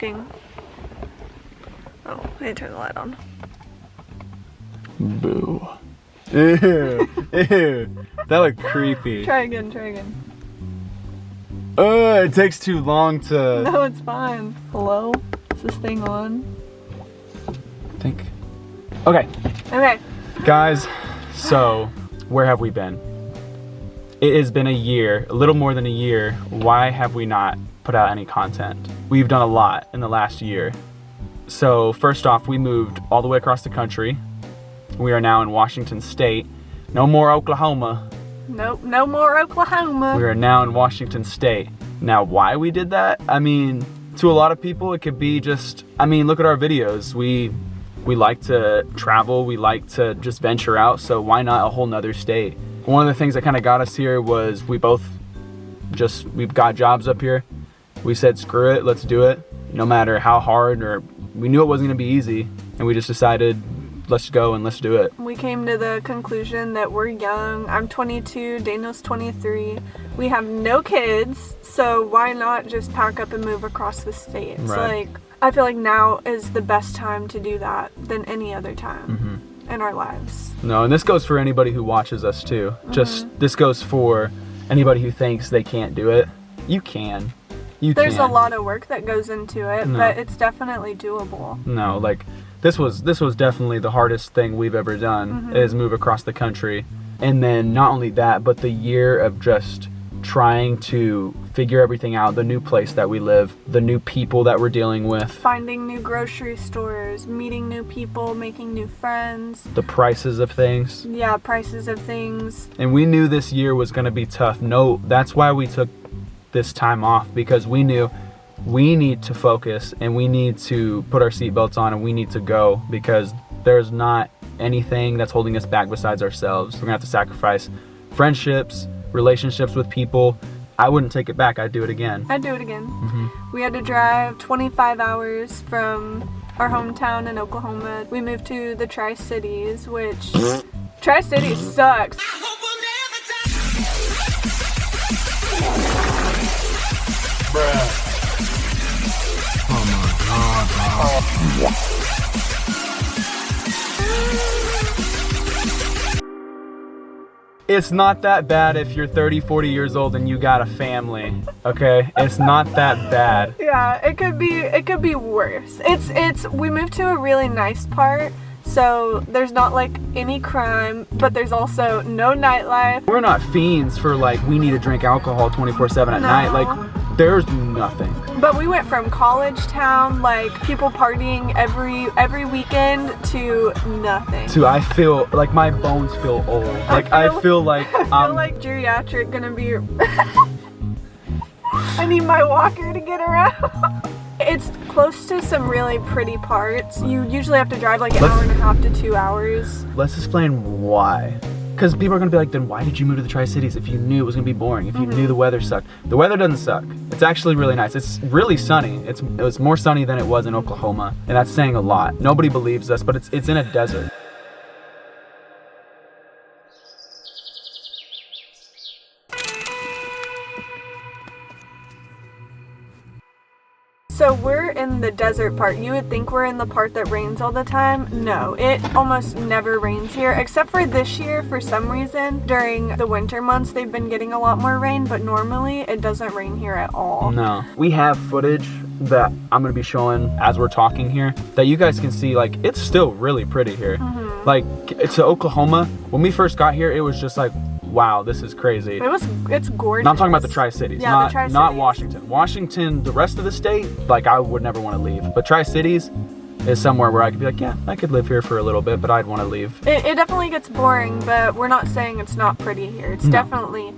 Oh, I need to turn the light on. Boo. Ew. Ew. That looked creepy. Try again. It takes too long to... No, it's fine. Hello? Is this thing on? think. Okay. Okay. Guys, so where have we been? It has been a year, a little more than a year. Why have we not put out any content? We've done a lot in the last year. So first off, we moved all the way across the country. We are now in Washington State. No more Oklahoma. Nope, no more Oklahoma. We are now in Washington State. Now, why we did that? I mean, to a lot of people, it could be just, I mean, look at our videos. We like to travel. We like to just venture out. So why not a whole nother state? One of the things that kind of got us here was we've got jobs up here. We said, screw it, let's do it. No matter how hard, or we knew it wasn't gonna be easy, and we just decided, let's go and let's do it. We came to the conclusion that we're young. I'm 22, Daniel's 23. We have no kids, so why not just pack up and move across the states? Right. Like, I feel like now is the best time to do that than any other time in our lives. No, and this goes for anybody who watches us too. This goes for anybody who thinks they can't do it. You can. There's a lot of work that goes into it, but it's definitely doable. No, like this was definitely the hardest thing we've ever done is move across the country. And then not only that, but the year of just trying to figure everything out, the new place that we live, the new people that we're dealing with, finding new grocery stores, meeting new people, making new friends, the prices of things. Yeah, prices of things. And we knew this year was going to be tough. No, that's why we took this time off, because we knew we need to focus and we need to put our seatbelts on and we need to go, because there's not anything that's holding us back besides ourselves. We're gonna have to sacrifice friendships, relationships with people. I wouldn't take it back. I'd do it again. I'd do it again. We had to drive 25 hours from our hometown in Oklahoma. We moved to the Tri-Cities, which Tri-Cities sucks. Bruh. Oh my god. It's not that bad if you're 30, 40 years old and you got a family, okay? It's not that bad. Yeah, it could be worse. We moved to a really nice part, so there's not like any crime, but there's also no nightlife. We're not fiends for like, we need to drink alcohol 24/7 at night. Like, there's nothing. But we went from college town, like people partying every weekend, to nothing. To I feel like my bones feel old. Like I feel like I'm like geriatric, gonna be I need my walker to get around. It's close to some really pretty parts. You usually have to drive like an hour and a half to 2 hours. Let's explain why. Because people are going to be like, then why did you move to the Tri-Cities if you knew it was going to be boring, if you knew the weather sucked? The weather doesn't suck. It's actually really nice. It's really sunny. It was more sunny than it was in Oklahoma, and that's saying a lot. Nobody believes us, but it's in a desert. So we're in the desert part. You would think we're in the part that rains all the time. No, it almost never rains here, except for this year. For some reason, during the winter months, they've been getting a lot more rain, but normally it doesn't rain here at all. No. We have footage that I'm going to be showing as we're talking here that you guys can see. Like, it's still really pretty here. Like, it's Oklahoma. When we first got here, it was just like, wow, this is crazy. It's gorgeous. No, I'm talking about the Tri-Cities, yeah, the Tri-Cities. Not Washington. Washington, the rest of the state, like I would never want to leave. But Tri-Cities is somewhere where I could be like, yeah, I could live here for a little bit, but I'd want to leave. It definitely gets boring, but we're not saying it's not pretty here. It's definitely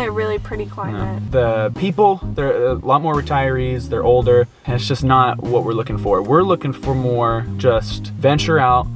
a really pretty climate. The people, they're a lot more retirees, they're older, and it's just not what we're looking for. We're looking for more just venture out,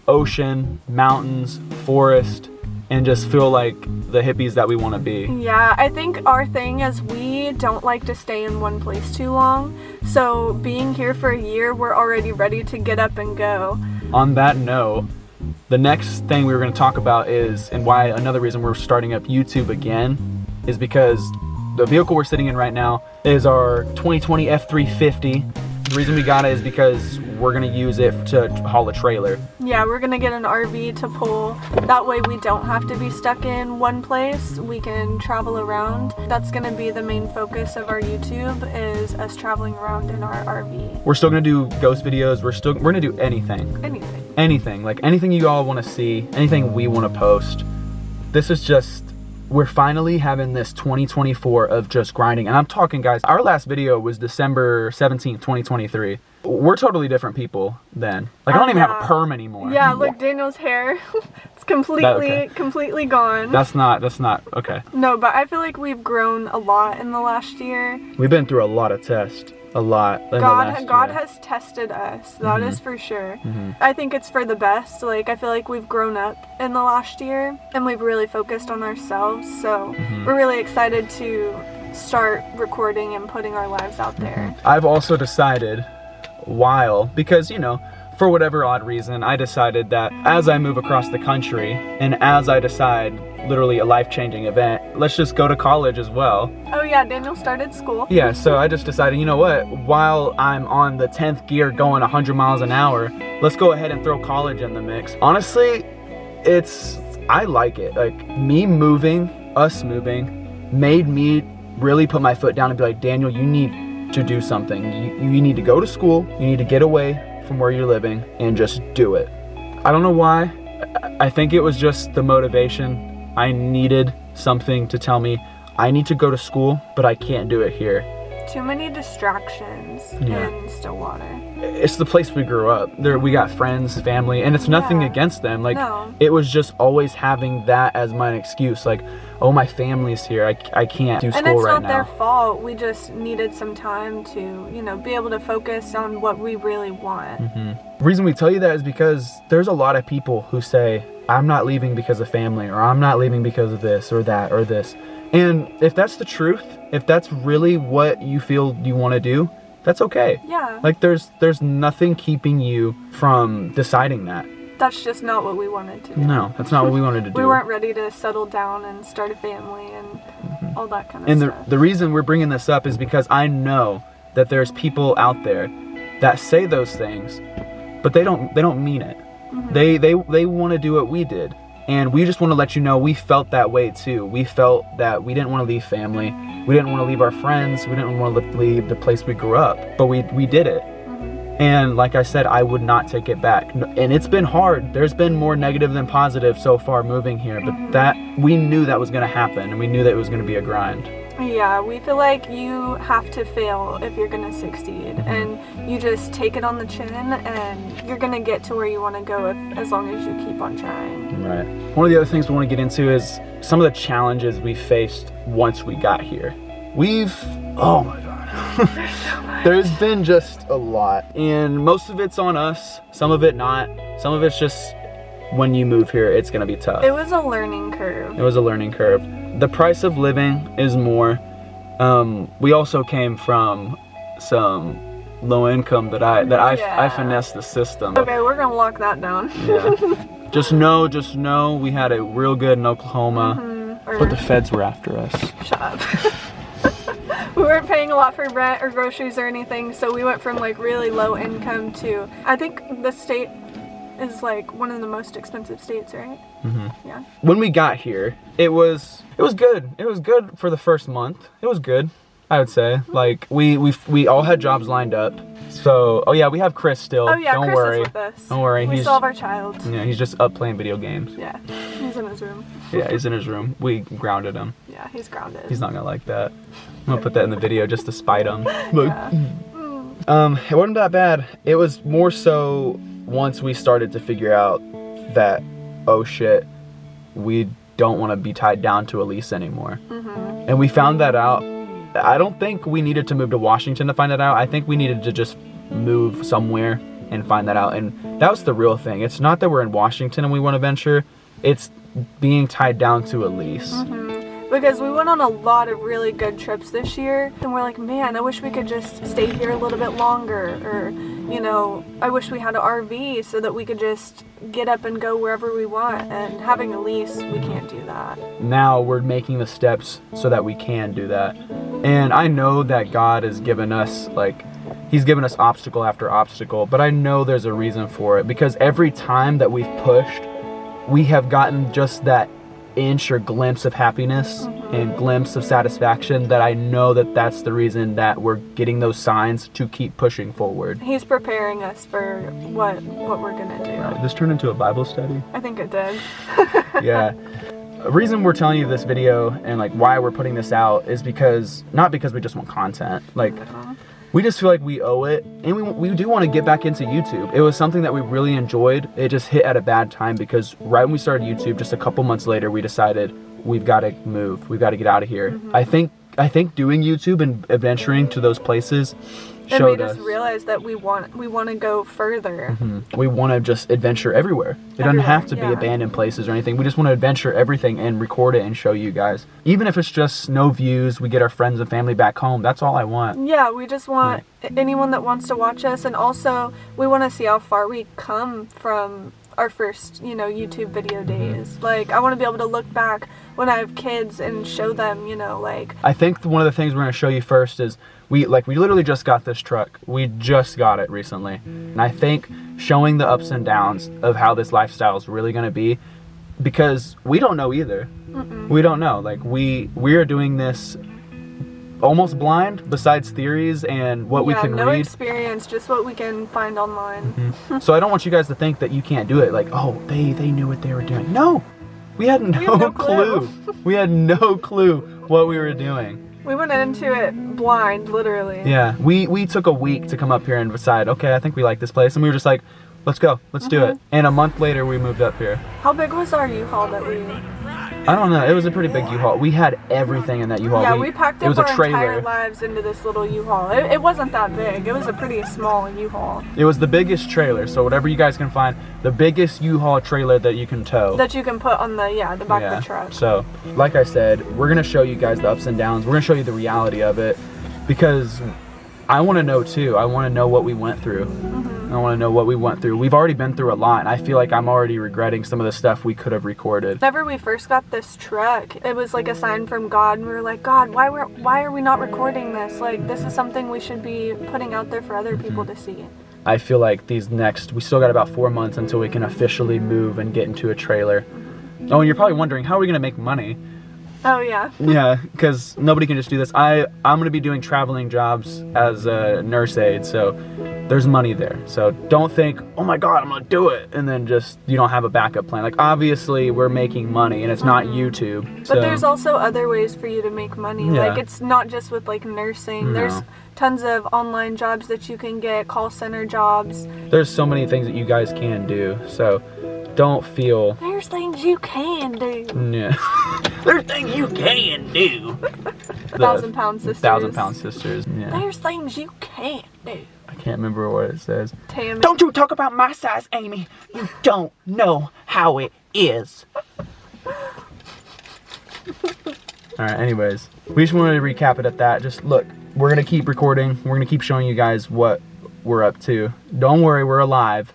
ocean, mountains, forest, and just feel like the hippies that we want to be. Yeah, I think our thing is we don't like to stay in one place too long. So being here for a year, we're already ready to get up and go. On that note, the next thing we were going to talk about is, and why another reason we're starting up YouTube again, is because the vehicle we're sitting in right now is our 2020 F350. The reason we got it is because we're gonna use it to haul a trailer. Yeah, we're gonna get an RV to pull. That way we don't have to be stuck in one place. We can travel around. That's gonna be the main focus of our YouTube, is us traveling around in our RV. We're still gonna do ghost videos. We're gonna do anything. Anything, like anything you all wanna see, anything we wanna post. This is just, we're finally having this 2024 of just grinding. And I'm talking, guys, our last video was December 17th, 2023. We're totally different people then. Like, I don't even have a perm anymore. Yeah, look, Daniel's hair, it's completely gone. That's not, okay. No, but I feel like we've grown a lot in the last year. We've been through a lot of tests. A lot. God has tested us. That is for sure. I think it's for the best. Like, I feel like we've grown up in the last year and we've really focused on ourselves. So we're really excited to start recording and putting our lives out there. I've also decided because, you know, for whatever odd reason, I decided that as I move across the country and as I decide literally a life-changing event, let's just go to college as well. Oh yeah, Daniel started school. Yeah, so I just decided, you know what, while I'm on the 10th gear going 100 miles an hour, let's go ahead and throw college in the mix. Honestly, I like it. Like, us moving, made me really put my foot down and be like, Daniel, you need to do something. You need to go to school, you need to get away from where you're living and just do it. I don't know why. I think it was just the motivation. I needed something to tell me I need to go to school, but I can't do it here. Too many distractions in Stillwater. It's the place we grew up. There, we got friends, family, and it's nothing against them. Like, it was just always having that as my excuse. Like, oh, my family's here. I can't do school right now. And it's not their fault. We just needed some time to, you know, be able to focus on what we really want. The reason we tell you that is because there's a lot of people who say, I'm not leaving because of family, or I'm not leaving because of this or that or this. And if that's the truth, if that's really what you feel you want to do, that's okay. Yeah. Like, there's nothing keeping you from deciding that. That's just not what we wanted to do. No, that's not what we wanted to do. We weren't ready to settle down and start a family and all that kind of stuff. And the reason we're bringing this up is because I know that there's people out there that say those things, but they don't mean it. They want to do what we did. And we just want to let you know we felt that way too. We felt that we didn't want to leave family. We didn't want to leave our friends. We didn't want to leave the place we grew up. But we did it. And like I said, I would not take it back. And it's been hard. There's been more negative than positive so far moving here. But we knew that was going to happen. And we knew that it was going to be a grind. Yeah, we feel like you have to fail if you're going to succeed. And you just take it on the chin and you're going to get to where you want to go as long as you keep on trying. Right. One of the other things we want to get into is some of the challenges we faced once we got here. Oh my God. There's been just a lot. And most of it's on us, some of it not. Some of it's just when you move here, it's going to be tough. It was a learning curve. The price of living is more. We also came from some low income that I finessed the system. Okay, we're gonna lock that down. Yeah. Just know we had it real good in Oklahoma, but the feds were after us. Shut up. We weren't paying a lot for rent or groceries or anything, so we went from like really low income to, I think the state is like one of the most expensive states, right? Yeah. When we got here, it was good. It was good for the first month. It was good, I would say. Like, we all had jobs lined up. So, oh yeah, we have Chris still. Oh yeah, Don't Chris worry. is with us. Don't worry. We still have our child. Yeah, he's just up playing video games. Yeah, he's in his room. Yeah, he's in his room. We grounded him. Yeah, he's grounded. He's not gonna like that. I'm gonna put that in the video just to spite him. Yeah. It wasn't that bad. It was more so once we started to figure out that, oh shit, we don't want to be tied down to a lease anymore. And we found that out. I don't think we needed to move to Washington to find that out. I think we needed to just move somewhere and find that out. And that was the real thing. It's not that we're in Washington and we want to venture. It's being tied down to a lease. Because we went on a lot of really good trips this year, and we're like, man, I wish we could just stay here a little bit longer, or, you know, I wish we had an RV so that we could just get up and go wherever we want, and having a lease, we can't do that. Now we're making the steps so that we can do that. And I know that God has given us, like, He's given us obstacle after obstacle, but I know there's a reason for it, because every time that we've pushed, we have gotten just that inch or glimpse of happiness and glimpse of satisfaction, that I know that that's the reason that we're getting those signs to keep pushing forward. He's preparing us for what we're gonna do. Right, this turned into a Bible study. I think it did. Yeah. The reason we're telling you this video and like why we're putting this out is because, not because we just want content, like we just feel like we owe it, and we do want to get back into YouTube. It was something that we really enjoyed. It just hit at a bad time, because right when we started YouTube, just a couple months later, we decided we've got to move. We've got to get out of here. I think doing YouTube and adventuring to those places And showed we us. just realized that we want to go further. We want to just adventure everywhere. It doesn't have to be yeah. abandoned places or anything. We just want to adventure everything and record it and show you guys. Even if it's just no views, we get our friends and family back home. That's all I want. Yeah, we just want anyone that wants to watch us, and also we want to see how far we come from our first, YouTube video days. Like, I want to be able to look back when I have kids and show them, like... I think one of the things we're going to show you first is we literally just got this truck. We just got it recently. And I think showing the ups and downs of how this lifestyle is really going to be, because we don't know either. We don't know. Like, we are doing this almost blind, besides theories and what we can no read. experience, just what we can find online. So I don't want you guys to think that you can't do it. Like, oh, they knew what they were doing. No, we had no clue. We had no clue what we were doing. We went into it blind, literally. Yeah, we took a week to come up here and decide, okay, I think we like this place, and we were just like, let's go, let's do it. And a month later, we moved up here. How big was our U-Haul that we... I don't know, it was a pretty big U-Haul. We had everything in that U-Haul. Yeah, we packed it up was a our trailer. entire lives into this little U-Haul. It wasn't that big. It was a pretty small U-Haul. It was the biggest trailer, so whatever you guys can find, the biggest U-Haul trailer that you can tow. That you can put on the back of the truck. So, like I said, we're going to show you guys the ups and downs. We're going to show you the reality of it, because I want to know too. I want to know what we went through. I want to know what we went through. We've already been through a lot, and I feel like I'm already regretting some of the stuff we could have recorded. Whenever we first got this truck, it was like a sign from God, and we were like, God, why are we not recording this? Like, this is something we should be putting out there for other people to see. I feel like we still got about 4 months until we can officially move and get into a trailer. Oh, and you're probably wondering, how are we going to make money? Oh, yeah. Yeah, because nobody can just do this. I'm going to be doing traveling jobs as a nurse aide, so there's money there. So don't think, oh my God, I'm going to do it, and then just, you don't have a backup plan. Like, obviously, we're making money, and it's not YouTube. But there's also other ways for you to make money. Yeah. Like, it's not just with, like, nursing. No. There's tons of online jobs that you can get, call center jobs. There's so many things that you guys can do, so don't feel... There's things you can do. Yeah. There's things you can do. 1,000-pound sisters. 1,000-pound sisters, yeah. There's things you can't do. I can't remember what it says. Tammy. Don't you talk about my size, Amy. You don't know how it is. Alright, anyways. We just wanted to recap it at that. Just look, we're going to keep recording. We're going to keep showing you guys what we're up to. Don't worry, we're alive.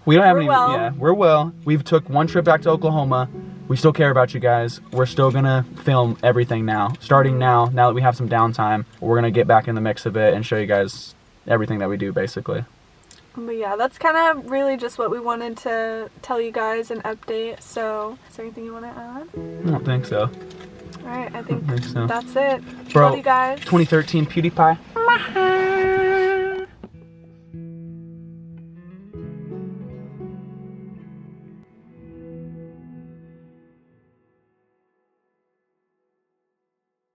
We don't have We're any... well. Yeah, we're well. We've took one trip back to Oklahoma. We still care about you guys. We're still going to film everything now. Starting now that we have some downtime, we're going to get back in the mix of it and show you guys everything that we do, basically. But yeah, that's kind of really just what we wanted to tell you guys and update. So, is there anything you want to add? I don't think so. Alright, I think think so. that's it. Bro, Love you guys. 2013 PewDiePie.